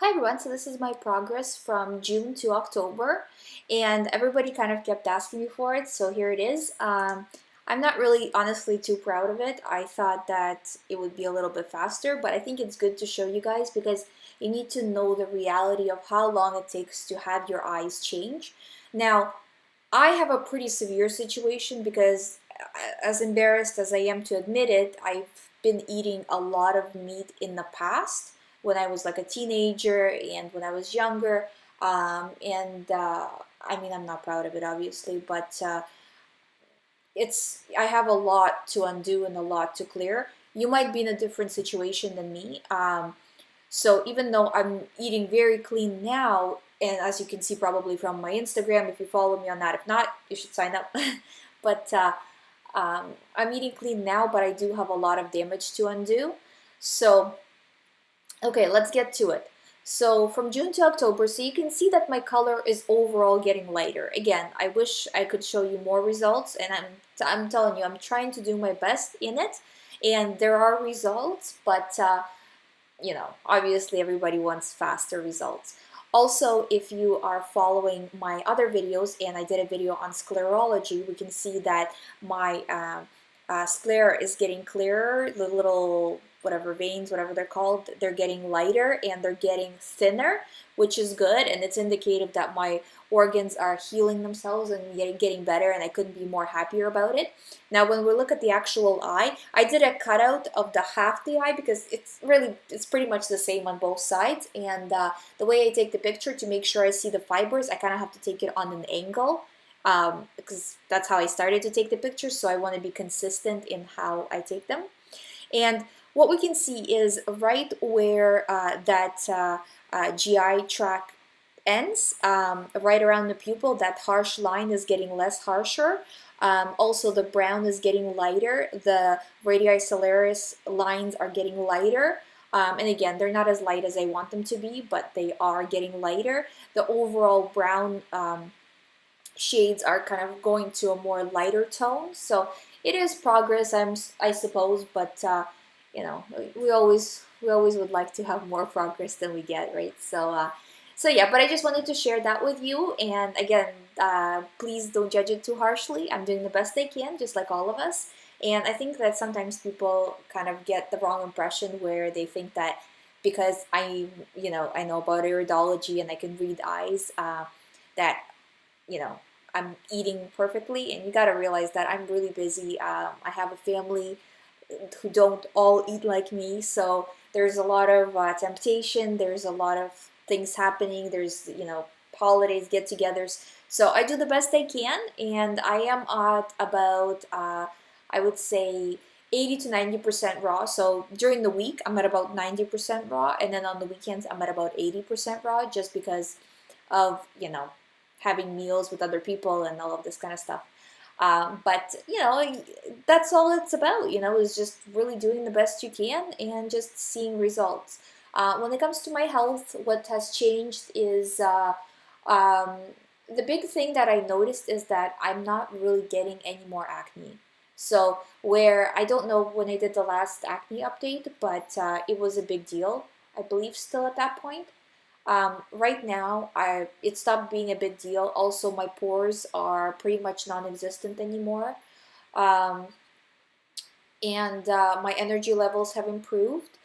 Hi everyone, so this is my progress from June to October, and everybody kind of kept asking me for it, so here it is. I'm not really honestly too proud of it. I thought that it would be a little bit faster, but I think it's good to show you guys because you need to know the reality of how long it takes to have your eyes change. Now, I have a pretty severe situation because, as embarrassed as I am to admit it, I've been eating a lot of meat in the past when I was like a teenager and when I was younger. I mean, I'm not proud of it, obviously, but I have a lot to undo and a lot to clear. You might be in a different situation than me. So even though I'm eating very clean now, and as you can see probably from my Instagram, if you follow me on that, if not, you should sign up. but I'm eating clean now, but I do have a lot of damage to undo. So, okay, let's get to it. So from June to October, so you can see that my color is overall getting lighter. Again, I wish I could show you more results, and I'm telling you, I'm trying to do my best in it, and there are results, but obviously everybody wants faster results. Also, if you are following my other videos, and I did a video on sclerology, we can see that my sclera is getting clearer, the little whatever veins, whatever they're called, they're getting lighter and they're getting thinner, which is good, and it's indicative that my organs are healing themselves and getting better, and I couldn't be more happier about it. Now, when we look at the actual eye, I did a cutout of the half the eye because it's pretty much the same on both sides, and the way I take the picture to make sure I see the fibers, I kind of have to take it on an angle because that's how I started to take the pictures, so I want to be consistent in how I take them. And what we can see is right where that GI tract ends, right around the pupil, that harsh line is getting less harsher. Also, the brown is getting lighter. The radii solaris lines are getting lighter. And again, they're not as light as I want them to be, but they are getting lighter. The overall brown shades are kind of going to a more lighter tone. So it is progress, I suppose, but you know, we always would like to have more progress than we get, right? So yeah, but I just wanted to share that with you. And again, please don't judge it too harshly. I'm doing the best I can, just like all of us. And I think that sometimes people kind of get the wrong impression where they think that because I know about iridology and I can read eyes, that you know I'm eating perfectly, and you got to realize that I'm really busy. I have a family who don't all eat like me, so there's a lot of temptation. There's a lot of things happening. There's holidays, get-togethers. So I do the best I can, and I am at about I would say 80 to 90% raw. So during the week, I'm at about 90% raw, and then on the weekends, I'm at about 80% raw, just because of having meals with other people and all of this kind of stuff. But that's all it's about. Is just really doing the best you can and just seeing results. When it comes to my health, what has changed is um, the big thing that I noticed is that I'm not really getting any more acne. So where I don't know when I did the last acne update, but it was a big deal. I believe still at that point. Right now, it stopped being a big deal. Also, my pores are pretty much non-existent anymore, um, and my energy levels have improved.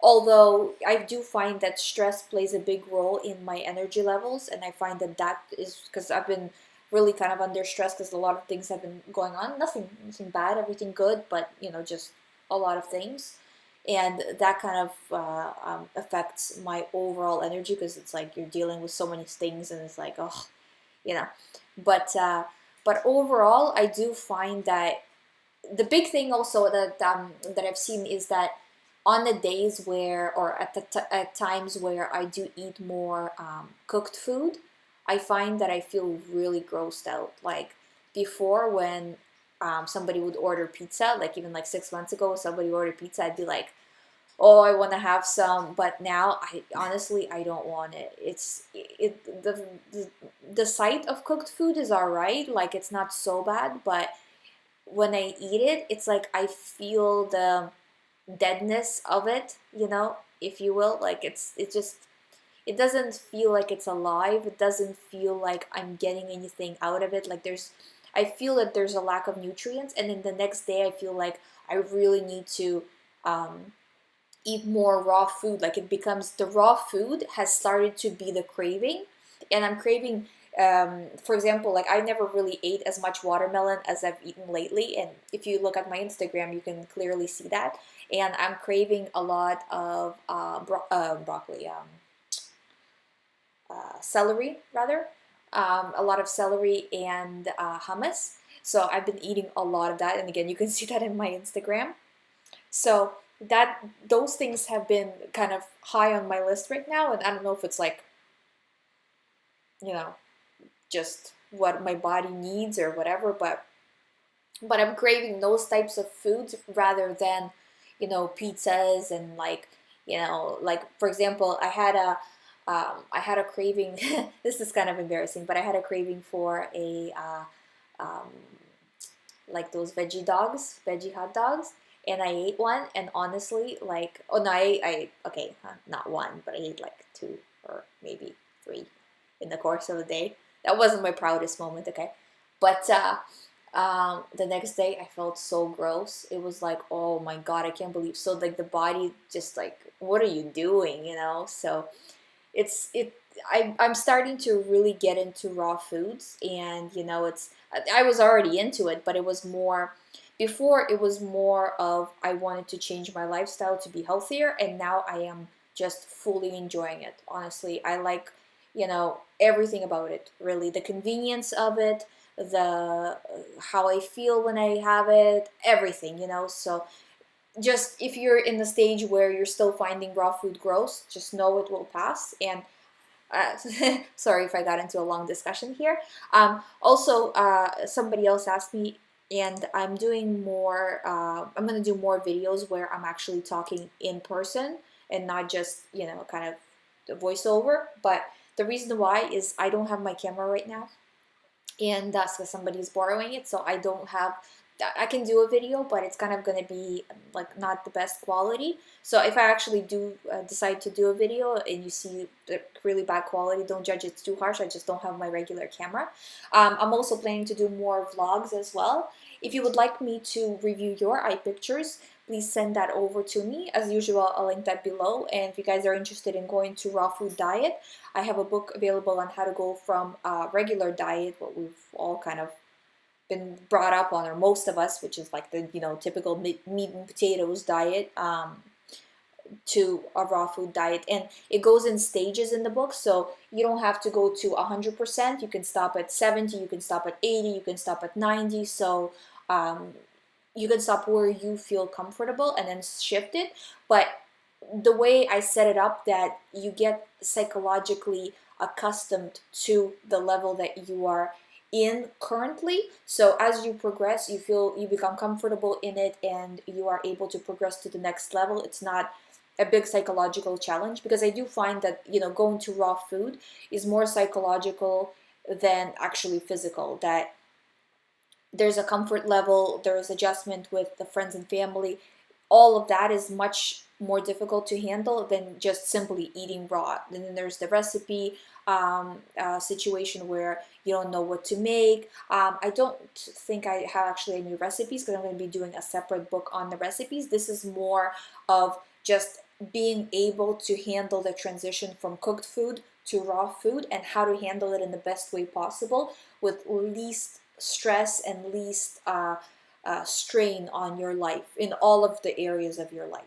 Although I do find that stress plays a big role in my energy levels, and I find that is because I've been really kind of under stress because a lot of things have been going on. Nothing bad, everything good, but just a lot of things, and that kind of affects my overall energy because it's like you're dealing with so many things, and it's like you know. But but overall, I do find that the big thing also that I've seen is that on the days where, or at times where I do eat more cooked food, I find that I feel really grossed out. Like before, when somebody would order pizza, like even like 6 months ago, somebody ordered pizza, I'd be like, oh, I want to have some. But now, I honestly, I don't want it. The sight of cooked food is all right. Like it's not so bad, but when I eat it, it's like I feel the deadness of it, if you will. Like it doesn't feel like it's alive. It doesn't feel like I'm getting anything out of it. Like I feel that there's a lack of nutrients, and then the next day I feel like I really need to eat more raw food. Like it becomes, the raw food has started to be the craving, and I'm craving, for example, like I never really ate as much watermelon as I've eaten lately, and if you look at my Instagram you can clearly see that. And I'm craving a lot of broccoli, celery rather, a lot of celery and hummus. So I've been eating a lot of that, and again you can see that in my Instagram. So that those things have been kind of high on my list right now, and I don't know if it's like, you know, just what my body needs or whatever, but I'm craving those types of foods rather than, you know, pizzas and like, you know, like for example, I had a craving. This is kind of embarrassing, but I had a craving for a um, like those veggie hot dogs, and I ate one, and honestly, like, oh no, okay, not one, but I ate like two or maybe three in the course of the day. That wasn't my proudest moment, okay, but the next day I felt so gross. It was like, oh my god, I can't believe. So like the body just like, what are you doing, you know? So it's it I'm starting to really get into raw foods, and you know, I was already into it, but it was more, before it was more of I wanted to change my lifestyle to be healthier, and now I am just fully enjoying it. Honestly, I like, you know, everything about it, really, the convenience of it, the how I feel when I have it, everything, you know. So just, if you're in the stage where you're still finding raw food gross, just know it will pass. And sorry if I got into a long discussion here. Also, somebody else asked me, and I'm doing more. I'm gonna do more videos where I'm actually talking in person and not just, you know, kind of the voiceover. But the reason why is I don't have my camera right now, and that's because somebody's borrowing it, so I don't have, I can do a video, but it's kind of going to be like not the best quality. So if I actually do decide to do a video and you see the really bad quality, don't judge it too harsh. I just don't have my regular camera. I'm also planning to do more vlogs as well. If you would like me to review your eye pictures, please send that over to me. As usual, I'll link that below. And if you guys are interested in going to raw food diet, I have a book available on how to go from a regular diet, what we've all kind of been brought up on, or most of us, which is like the, you know, typical meat and potatoes diet, to a raw food diet. And it goes in stages in the book, so you don't have to go to 100%. You can stop at 70, you can stop at 80, you can stop at 90. So you can stop where you feel comfortable and then shift it. But the way I set it up, that you get psychologically accustomed to the level that you are in currently. So as you progress, you become comfortable in it, and you are able to progress to the next level. It's not a big psychological challenge, because I do find that, you know, going to raw food is more psychological than actually physical. That there's a comfort level, there's adjustment with the friends and family. All of that is much more difficult to handle than just simply eating raw. And then there's the recipe situation where you don't know what to make. I don't think I have actually any recipes, because I'm going to be doing a separate book on the recipes. This is more of just being able to handle the transition from cooked food to raw food, and how to handle it in the best way possible with least stress and least strain on your life, in all of the areas of your life.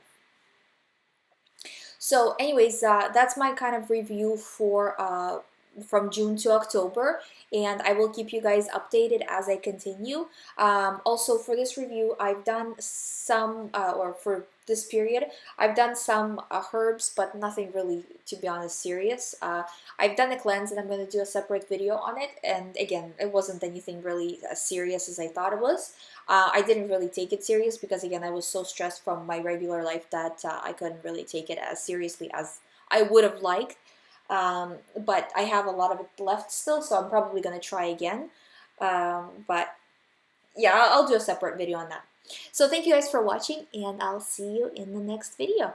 So anyways, that's my kind of review for from June to October, and I will keep you guys updated as I continue. Also for this review, I've done some, or for this period, I've done some herbs, but nothing really, to be honest, serious. I've done a cleanse, and I'm going to do a separate video on it, and again, it wasn't anything really as serious as I thought it was. I didn't really take it serious, because again, I was so stressed from my regular life that I couldn't really take it as seriously as I would have liked. But I have a lot of it left still, so I'm probably going to try again. But yeah, I'll do a separate video on that. So thank you guys for watching, and I'll see you in the next video.